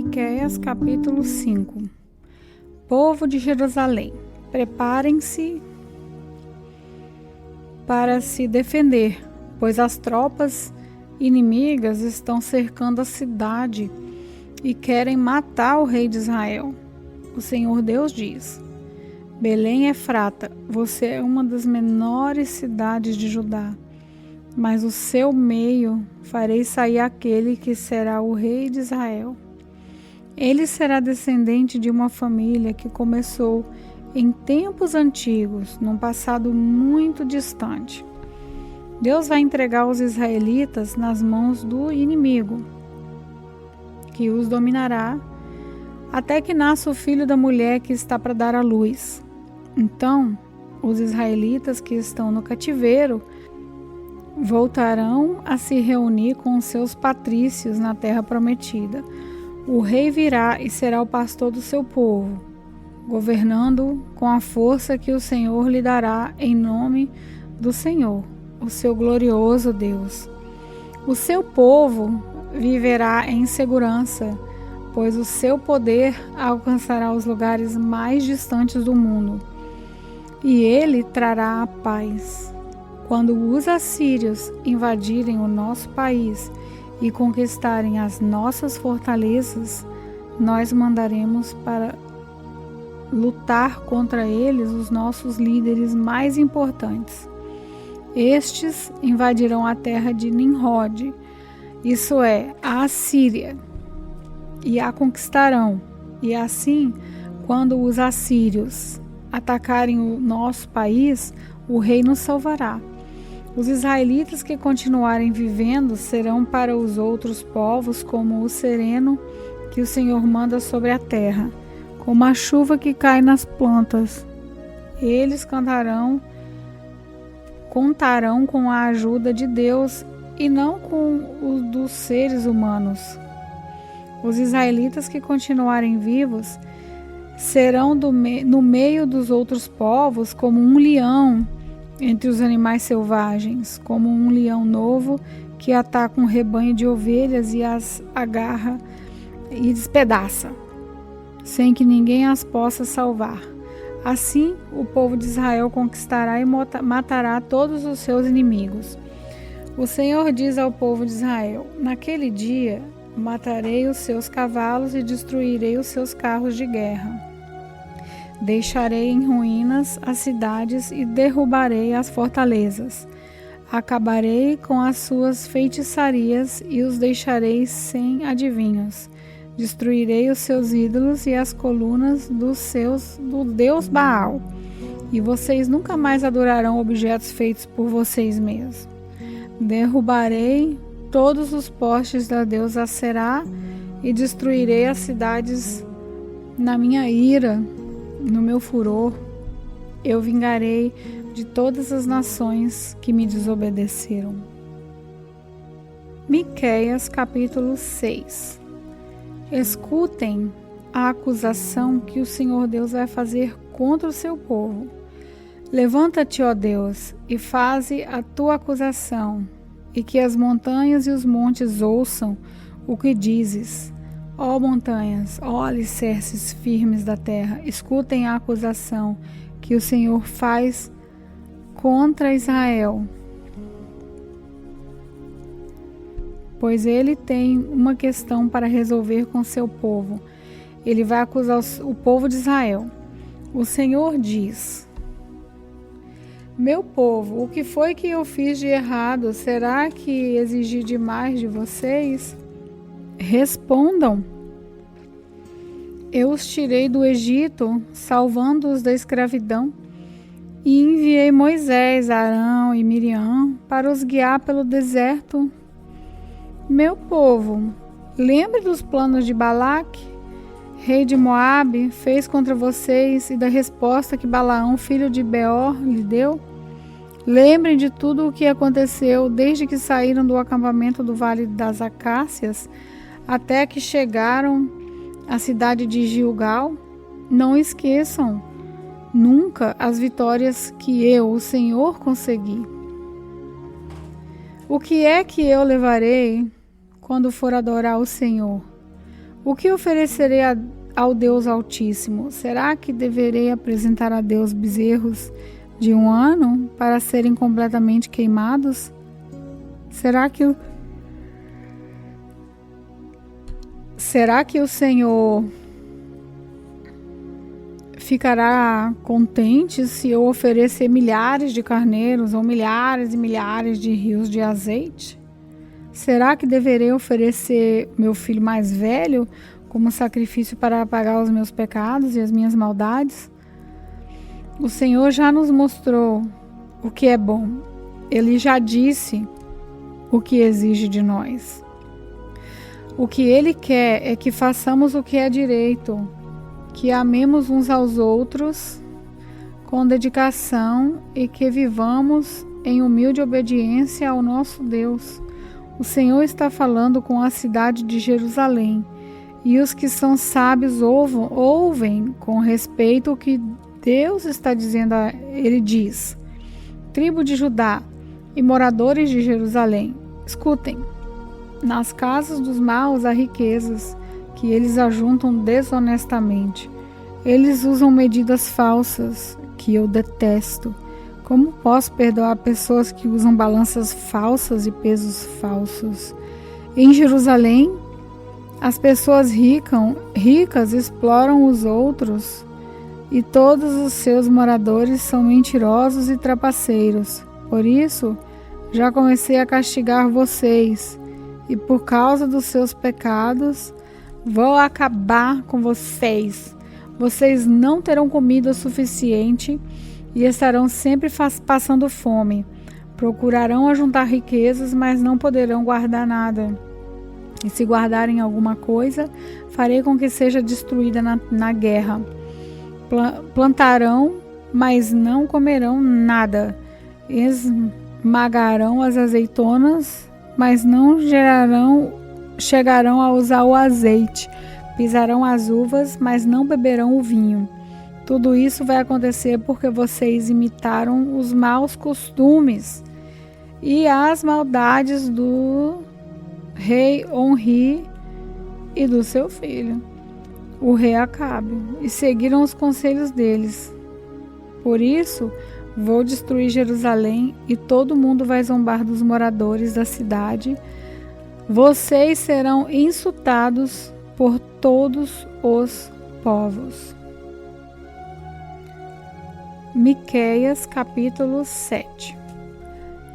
Miqueias capítulo 5. Povo de Jerusalém, preparem-se para se defender, pois as tropas inimigas estão cercando a cidade e querem matar o rei de Israel. O Senhor Deus diz: Belém Efrata, você é uma das menores cidades de Judá, mas o seu meio farei sair aquele que será o rei de Israel. Ele será descendente de uma família que começou em tempos antigos, num passado muito distante. Deus vai entregar os israelitas nas mãos do inimigo, que os dominará até que nasça o filho da mulher que está para dar à luz. Então, os israelitas que estão no cativeiro voltarão a se reunir com os seus patrícios na terra prometida. O rei virá e será o pastor do seu povo, governando com a força que o Senhor lhe dará em nome do Senhor, o seu glorioso Deus. O seu povo viverá em segurança, pois o seu poder alcançará os lugares mais distantes do mundo, e ele trará a paz. Quando os assírios invadirem o nosso país e conquistarem as nossas fortalezas, nós mandaremos para lutar contra eles os nossos líderes mais importantes. Estes invadirão a terra de Nimrod, isso é, a Assíria, e a conquistarão. E assim, quando os assírios atacarem o nosso país, o rei nos salvará. Os israelitas que continuarem vivendo serão para os outros povos como o sereno que o Senhor manda sobre a terra, como a chuva que cai nas plantas. Eles contarão com a ajuda de Deus e não com o dos seres humanos. Os israelitas que continuarem vivos serão no meio dos outros povos como um leão entre os animais selvagens, como um leão novo que ataca um rebanho de ovelhas e as agarra e despedaça, sem que ninguém as possa salvar. Assim, o povo de Israel conquistará e matará todos os seus inimigos. O Senhor diz ao povo de Israel: Naquele dia, matarei os seus cavalos e destruirei os seus carros de guerra. Deixarei em ruínas as cidades e derrubarei as fortalezas. Acabarei com as suas feitiçarias e os deixarei sem adivinhos. Destruirei os seus ídolos e as colunas do Deus Baal. E vocês nunca mais adorarão objetos feitos por vocês mesmos. Derrubarei todos os postes da deusa Aserá e destruirei as cidades na minha ira. No meu furor, eu vingarei de todas as nações que me desobedeceram. Miqueias capítulo 6. Escutem a acusação que o Senhor Deus vai fazer contra o seu povo. Levanta-te, ó Deus, e faze a tua acusação, e que as montanhas e os montes ouçam o que dizes. Ó montanhas, ó alicerces firmes da terra, escutem a acusação que o Senhor faz contra Israel. Pois ele tem uma questão para resolver com seu povo. Ele vai acusar o povo de Israel. O Senhor diz: Meu povo, o que foi que eu fiz de errado? Será que exigi demais de vocês? Respondam. Eu os tirei do Egito, salvando-os da escravidão, e enviei Moisés, Arão e Miriam para os guiar pelo deserto. Meu povo, lembre dos planos de Balaque, rei de Moabe, fez contra vocês e da resposta que Balaão, filho de Beor, lhe deu. Lembrem de tudo o que aconteceu desde que saíram do acampamento do Vale das Acácias até que chegaram à cidade de Gilgal. Não esqueçam nunca as vitórias que eu, o Senhor, consegui. O que é que eu levarei quando for adorar o Senhor? O que oferecerei ao Deus Altíssimo? Será que deverei apresentar a Deus bezerros de 1 ano para serem completamente queimados? Será que o Senhor ficará contente se eu oferecer milhares de carneiros ou milhares e milhares de rios de azeite? Será que deverei oferecer meu filho mais velho como sacrifício para apagar os meus pecados e as minhas maldades? O Senhor já nos mostrou o que é bom. Ele já disse o que exige de nós. O que Ele quer é que façamos o que é direito, que amemos uns aos outros com dedicação e que vivamos em humilde obediência ao nosso Deus. O Senhor está falando com a cidade de Jerusalém, e os que são sábios ouvem com respeito o que Deus está dizendo. Ele diz: tribo de Judá e moradores de Jerusalém, escutem. Nas casas dos maus há riquezas, que eles ajuntam desonestamente. Eles usam medidas falsas, que eu detesto. Como posso perdoar pessoas que usam balanças falsas e pesos falsos? Em Jerusalém, as pessoas ricas exploram os outros, e todos os seus moradores são mentirosos e trapaceiros. Por isso, já comecei a castigar vocês, e por causa dos seus pecados, vou acabar com vocês. Vocês não terão comida suficiente e estarão sempre passando fome. Procurarão ajuntar riquezas, mas não poderão guardar nada. E se guardarem alguma coisa, farei com que seja destruída na guerra. Plantarão, mas não comerão nada. Esmagarão as azeitonas, mas não chegarão a usar o azeite. Pisarão as uvas, mas não beberão o vinho. Tudo isso vai acontecer porque vocês imitaram os maus costumes e as maldades do rei Onri e do seu filho, o rei Acabe, e seguiram os conselhos deles. Por isso, vou destruir Jerusalém e todo mundo vai zombar dos moradores da cidade. Vocês serão insultados por todos os povos. Miqueias capítulo 7.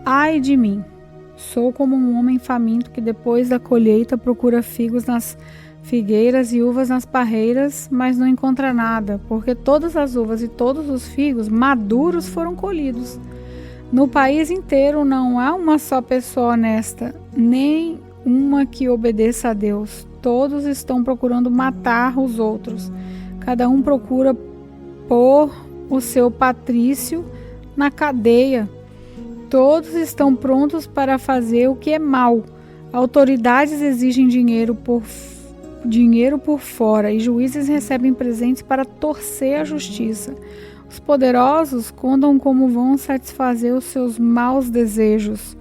Ai de mim! Sou como um homem faminto que depois da colheita procura figos nas figueiras e uvas nas parreiras, mas não encontra nada, porque todas as uvas e todos os figos maduros foram colhidos. No país inteiro não há uma só pessoa honesta, nem uma que obedeça a Deus. Todos estão procurando matar os outros. Cada um procura pôr o seu patrício na cadeia. Todos estão prontos para fazer o que é mal. Autoridades exigem dinheiro por fora e juízes recebem presentes para torcer a justiça. Os poderosos contam como vão satisfazer os seus maus desejos.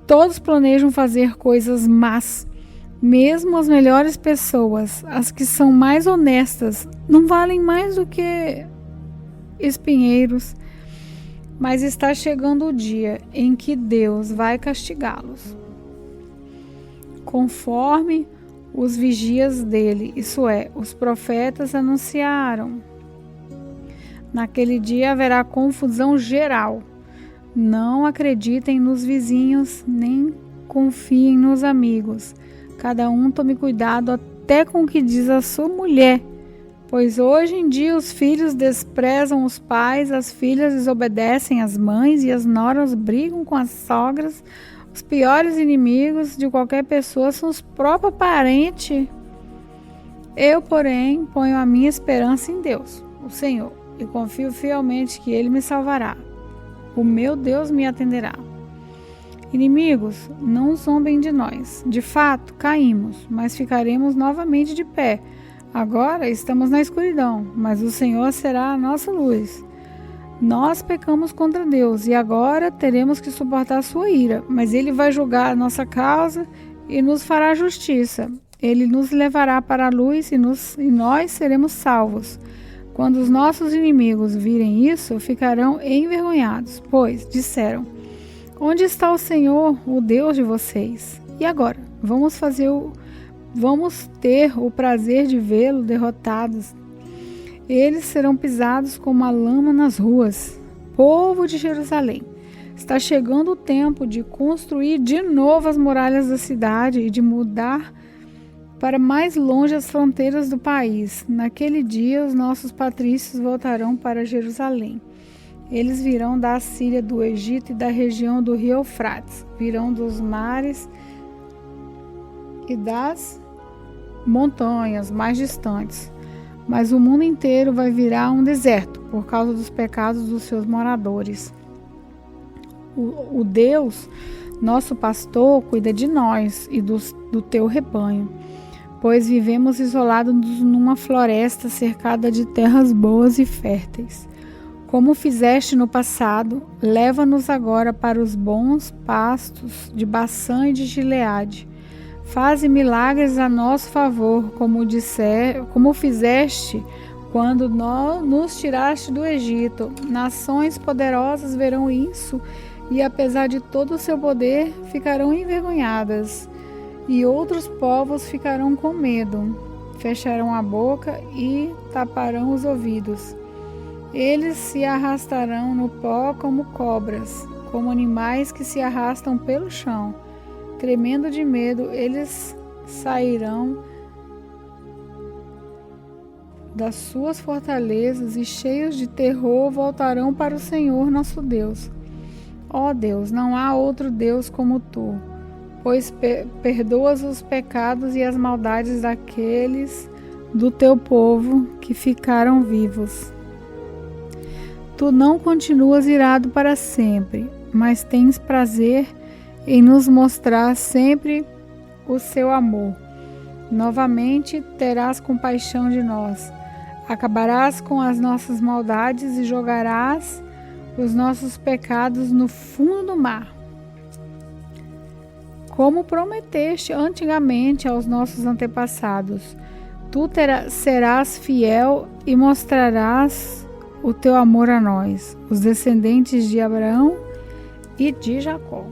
Todos planejam fazer coisas más. Mesmo as melhores pessoas, as que são mais honestas, não valem mais do que espinheiros. Mas está chegando o dia em que Deus vai castigá-los, conforme os vigias dele, isso é, os profetas anunciaram. Naquele dia haverá confusão geral. Não acreditem nos vizinhos, nem confiem nos amigos. Cada um tome cuidado até com o que diz a sua mulher, pois hoje em dia os filhos desprezam os pais, as filhas desobedecem às mães e as noras brigam com as sogras. Os piores inimigos de qualquer pessoa são os próprios parentes. Eu, porém, ponho a minha esperança em Deus, o Senhor, e confio fielmente que Ele me salvará. O meu Deus me atenderá. Inimigos, não zombem de nós. De fato, caímos, mas ficaremos novamente de pé. Agora estamos na escuridão, mas o Senhor será a nossa luz. Nós pecamos contra Deus e agora teremos que suportar sua ira, mas Ele vai julgar a nossa causa e nos fará justiça. Ele nos levará para a luz e nós seremos salvos. Quando os nossos inimigos virem isso, ficarão envergonhados, pois disseram: onde está o Senhor, o Deus de vocês? E agora, vamos ter o prazer de vê-lo derrotados. Eles serão pisados como a lama nas ruas. Povo de Jerusalém, está chegando o tempo de construir de novo as muralhas da cidade e de mudar para mais longe as fronteiras do país. Naquele dia, os nossos patrícios voltarão para Jerusalém. Eles virão da Assíria, do Egito e da região do rio Eufrates. Virão dos mares e das montanhas mais distantes. Mas o mundo inteiro vai virar um deserto por causa dos pecados dos seus moradores. O Deus, nosso pastor, cuida de nós e do teu rebanho, pois vivemos isolados numa floresta cercada de terras boas e férteis. Como fizeste no passado, leva-nos agora para os bons pastos de Baçã e de Gileade. Faze milagres a nosso favor, como fizeste quando nos tiraste do Egito. Nações poderosas verão isso e, apesar de todo o seu poder, ficarão envergonhadas. E outros povos ficarão com medo, fecharão a boca e taparão os ouvidos. Eles se arrastarão no pó como cobras, como animais que se arrastam pelo chão. Tremendo de medo, eles sairão das suas fortalezas e, cheios de terror, voltarão para o Senhor nosso Deus. Ó Deus, não há outro Deus como tu, pois perdoas os pecados e as maldades daqueles do teu povo que ficaram vivos. Tu não continuas irado para sempre, mas tens prazer em nos mostrar sempre o seu amor. Novamente terás compaixão de nós. Acabarás com as nossas maldades e jogarás os nossos pecados no fundo do mar. Como prometeste antigamente aos nossos antepassados, tu serás fiel e mostrarás o teu amor a nós, os descendentes de Abraão e de Jacó.